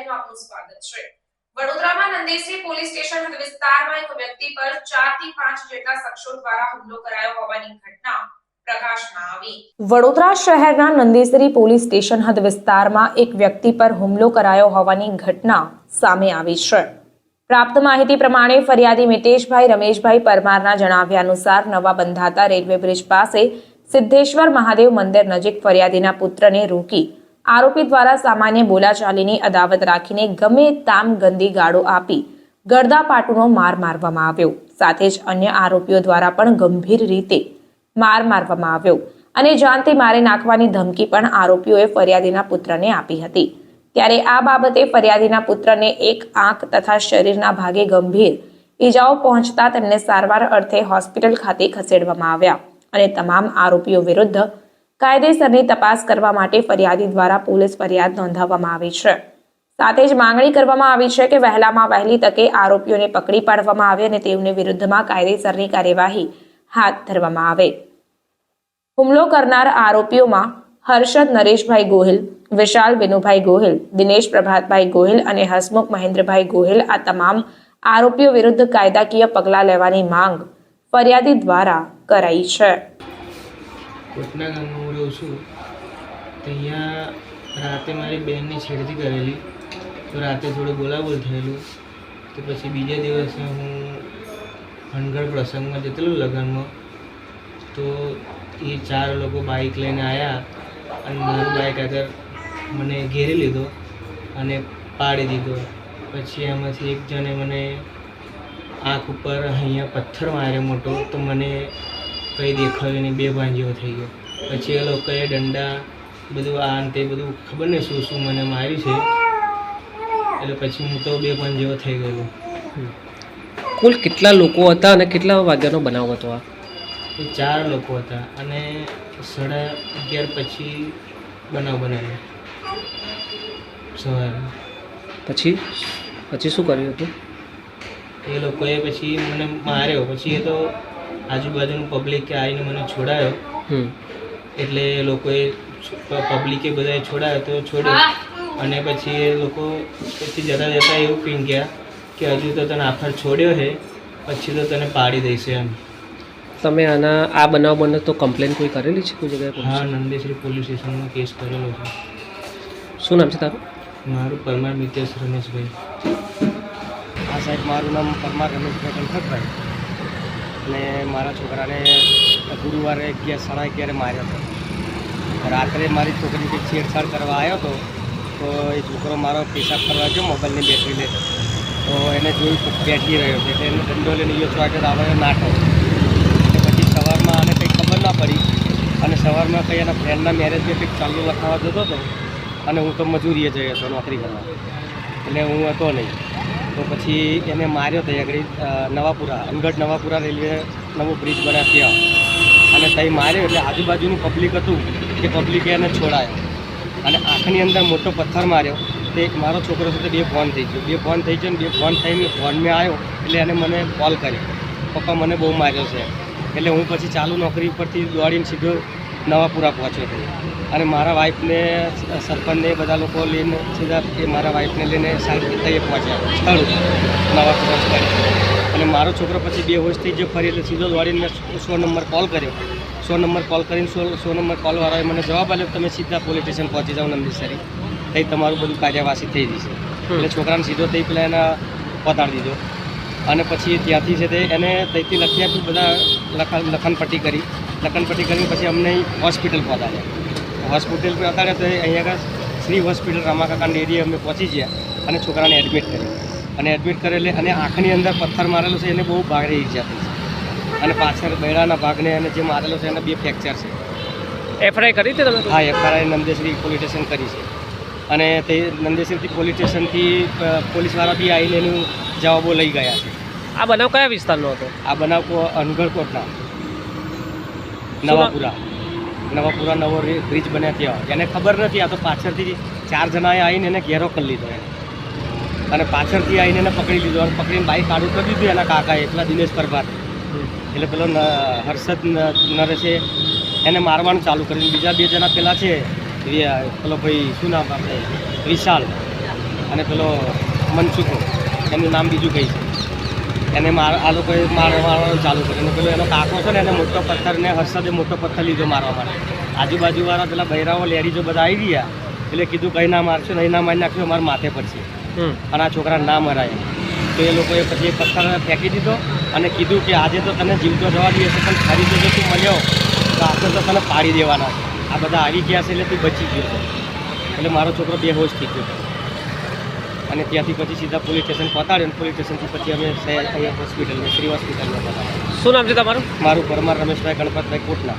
બુલેટિનમાં આપનું સ્વાગત છે। વડોદરામાં નંદેસરી પોલીસ સ્ટેશન હદ વિસ્તારમાં એક વ્યક્તિ પર 4 થી 5 જેટલા શખ્સો દ્વારા હુમલો કરાયો હોવાની ઘટના પ્રકાશમાં આવી। વડોદરા શહેરના નંદેસરી પોલીસ સ્ટેશન હદ વિસ્તારમાં એક વ્યક્તિ પર હુમલો કરાયો હોવાની ઘટના સામે આવી છે। પ્રાપ્ત માહિતી પ્રમાણે ફરિયાદી મિતેશભાઈ રમેશભાઈ પરમારના જણાવ્યા અનુસાર નવા બંધાતા રેલવે બ્રિજ પાસે સિદ્ધેશ્વર મહાદેવ મંદિર નજીક ફરિયાદીના પુત્રને રોકી આરોપી દ્વારા સામાન્ય બોલાચાલીની અદાવત રાખીને ગમે તામ ગંદી ગાળો આપી ગળદાપાટુનો માર મારવામાં આવ્યો। સાથે જ અન્ય આરોપીઓ દ્વારા પણ ગંભીર રીતે માર મારવામાં આવ્યો અને જાનથી મારી નાખવાની ધમકી પણ આરોપીઓએ ફરિયાદીના પુત્રને આપી હતી। ત્યારે આ બાબતે ફરિયાદીના પુત્રને એક આંખ તથા શરીરના ભાગે ગંભીર ઈજાઓ પહોંચતા તેમને સારવાર અર્થે હોસ્પિટલ ખાતે ખસેડવામાં આવ્યા અને તમામ આરોપીઓ વિરુદ્ધ કાયદેસરની તપાસ કરવા માટે ફરિયાદી દ્વારા પોલીસ ફરિયાદ નોંધાવવામાં આવી છે। સાથે જ માંગણી કરવામાં આવી છે કે વહેલામાં વહેલી તકે આરોપીઓને પકડી પાડવામાં આવે અને તેઓની વિરુદ્ધમાં કાયદેસરની કાર્યવાહી હાથ ધરવામાં આવે। હુમલો કરનાર આરોપીઓમાં હર્ષદ નરેશભાઈ ગોહિલ, વિશાલ વિનુભાઈ ગોહિલ, દિનેશ પ્રભાતભાઈ ગોહિલ અને હસમુખ મહેન્દ્રભાઈ ગોહિલ આ તમામ આરોપીઓ વિરુદ્ધ કાયદાકીય પગલાં લેવાની માંગ ફરિયાદી દ્વારા કરાઈ છે। કોટના ગામમાં હું રહું છું, તો અહીંયા રાતે મારી બહેનની છેડતી કરેલી, તો રાતે થોડું બોલાબોલ થયેલું। તો પછી બીજા દિવસે હું હનગઢ પ્રસંગમાં જતેલું લગ્નમાં, તો એ 4 લોકો બાઇક લઈને આવ્યા અને મારું બાઇક આગળ મને ઘેરી લીધો અને પાડી દીધો। પછી એમાંથી એક જણે મને આંખ ઉપર અહીંયા પથ્થર માર્યો મોટો, તો મને કંઈ દેખાયું નહીં, બેભાન જેવો થઈ ગયો। પછી એ લોકોએ દંડા બધું આ અંતે બધું ખબર નહીં શું શું મને માર્યું છે, એટલે પછી હું તો બેભાન જેવો થઈ ગયો। કુલ કેટલા લોકો હતા અને કેટલા વાગ્યાનો બનાવ હતો? આ એ 4 લોકો હતા અને 11:30 પછી બનાવ બનાવ્યો સવારે। પછી શું કર્યું હતું? એ લોકોએ પછી મને માર્યો, પછી એ તો આજુબાજુનું પબ્લિકે આવીને મને છોડાયો, એટલે એ લોકોએ પબ્લિકે બધાએ છોડાયો તો છોડ્યો। અને પછી એ લોકો પછી જતાં એવું કહી ગયા કે હજુ તો તને આખર છોડ્યો છે, પછી તો તને પાડી દઈશ એમ। તમે આ બનાવ બને તો કમ્પ્લેન કોઈ કરેલી છે કોઈ જગ્યાએ? હા, નંદેસરી પોલીસ સ્ટેશનમાં કેસ કરેલો છે। શું નામ છે તારું? મારું પરમાર મિતેશ રમેશભાઈ। હા સાહેબ, મારું નામ પરમાર રમેશભાઈ કનખતભાઈ, અને મારા છોકરાને ગુરુવારે 11:30 માર્યો હતો। રાત્રે મારી છોકરી કંઈક છેડછાડ કરવા આવ્યો હતો, તો એ છોકરો મારો પેશાબ કરવા ગયો મોબાઈલની બેટરી લે, તો એને જોયું તો બેઠી રહ્યો છે, એટલે એને દંડો લઈને યો ચોટે આવે નાટો। એટલે પછી સવારમાં આને કંઈ ખબર ના પડી અને સવારમાં કંઈ એના ફ્રેન્ડના મેરેજમાં કંઈક ચાલુ લખાવા જતો હતો અને હું તો મજૂરીએ જયો હતો નોકરી કરવા, એટલે હું હતો નહીં। તો પછી એને માર્યો ત્યાં આગળ નવાપુરા, અનગઢ નવાપુરા રેલવે નવો બ્રિજ બન્યા ત્યાં, અને ત્યાં માર્યો એટલે આજુબાજુનું પબ્લિક હતું કે પબ્લિકે એને છોડાયો અને આંખની અંદર મોટો પથ્થર માર્યો। તે મારો છોકરો સાથે બે ફોન થઈ ગયો, ને બે ફોન થઈને ફોનમાં આવ્યો એટલે એને મને કોલ કર્યો, પપ્પા મને બહુ માર્યો છે। એટલે હું પછી ચાલુ નોકરી પરથી દોડીને સીધો નવાપુરા પહોંચ્યો હતો અને મારા વાઈફને સરપંચને બધા લોકો લઈને સીધા એ મારા વાઈફને લઈને સાઈડ તઈએ પહોંચ્યા સ્થળ નવાપુરા સ્થળે। અને મારો છોકરો પછી બેહોશ થઈ ગયો ફરી, એટલે સીધો દોડીને મેં 100 નંબર કોલ કર્યો। 100 નંબર કોલ કરીને 100 નંબર કોલવાળાએ મને જવાબ આપ્યો, તમે સીધા પોલીસ સ્ટેશન પહોંચી જાઓ નંદેસરી, ત્યાં તમારું બધું કાર્યવાહી થઈ જશે। એટલે છોકરાને સીધો ત્યાં પેલા એના પતાડી દીધો અને પછી ત્યાંથી છે તે એને ત્યાંથી લખી આપ્યું, બધા લખનપટ્ટી કરીને પછી અમને હોસ્પિટલ પહોંચાડ્યા। હોસ્પિટલ પહોંચાડ્યા તો અહીંયા આગળ શ્રી હોસ્પિટલ રામાકાકાની એરિયા અમે પહોંચી ગયા અને છોકરાને એડમિટ કરેલી અને આંખની અંદર પથ્થર મારેલો છે, એને બહુ ભારે ઈજા થઈ છે અને પાછળ બેડાના ભાગને અને જે મારેલો છે એને 2 ફ્રેક્ચર છે। એફઆઈઆર કરી હતી તમે? હા, એફઆઈઆર નંદેસરી પોલીસ સ્ટેશન કરી છે અને તે નંદેસરી પોલીસ સ્ટેશનથી પોલીસવાળા બી આવીને એનું જવાબો લઈ ગયા છે। આ બનાવ કયા વિસ્તારનો હતો? આ બનાવ અનગઢ કોટના નવાપુરા નવો બ્રિજ બન્યા ત્યાં, એને ખબર નથી, આ તો પાછળથી 4 જણાએ આવીને એને ઘેરો કરી લીધો એને, અને પાછળથી આવીને એને પકડી લીધો અને પકડીને બાઇક આડું કરી દીધું એના કાકાએ, એટલા દિનેશ પ્રભાત, એટલે પેલો હર્ષદ નરેશે એને મારવાનું ચાલુ કર્યું। બીજા 2 જણા પેલા છે, પેલો ભાઈ શું નામ આપણે વિશાલ અને પેલો મનસુખો, એનું નામ બીજું કંઈ છે, એને આ લોકોએ મારવાનું ચાલુ કર્યું. અને પેલો એનો કાકો છે ને એને મોટો પથ્થર ને હર્ષદે મોટો પથ્થર લીધો મારવા માટે. આજુબાજુવાળા પેલા બૈરાઓ લેડીઝો બધા આવી ગયા એટલે કીધું કંઈ ના મારશો, નહીં ના મારી નાખશો, અમારા માથે પડશે અને આ છોકરા ના મરાય. તો એ લોકોએ પછી પથ્થર ફેંકી દીધો અને કીધું કે આજે તો તને જીવતો જવા દઈએ છે, પણ ખરી જો તું મળ્યો તો આપણે તો તને પાડી દેવાના છે. આ બધા આવી ગયા છે એટલે તું બચી ગયો છે. એટલે મારો છોકરો બેહોશ થઈ ગયો અને ત્યાંથી પછી સીધા પોલીસ સ્ટેશન પહોંચાડ્યો. પોલીસ સ્ટેશનથી પછી અમે અહીંયા હોસ્પિટલમાં શ્રી હોસ્પિટલમાં પહોંચાડ્યા. શું નામ છે તમારું? મારું પરમાર રમેશભાઈ ગણપતભાઈ કોટલા.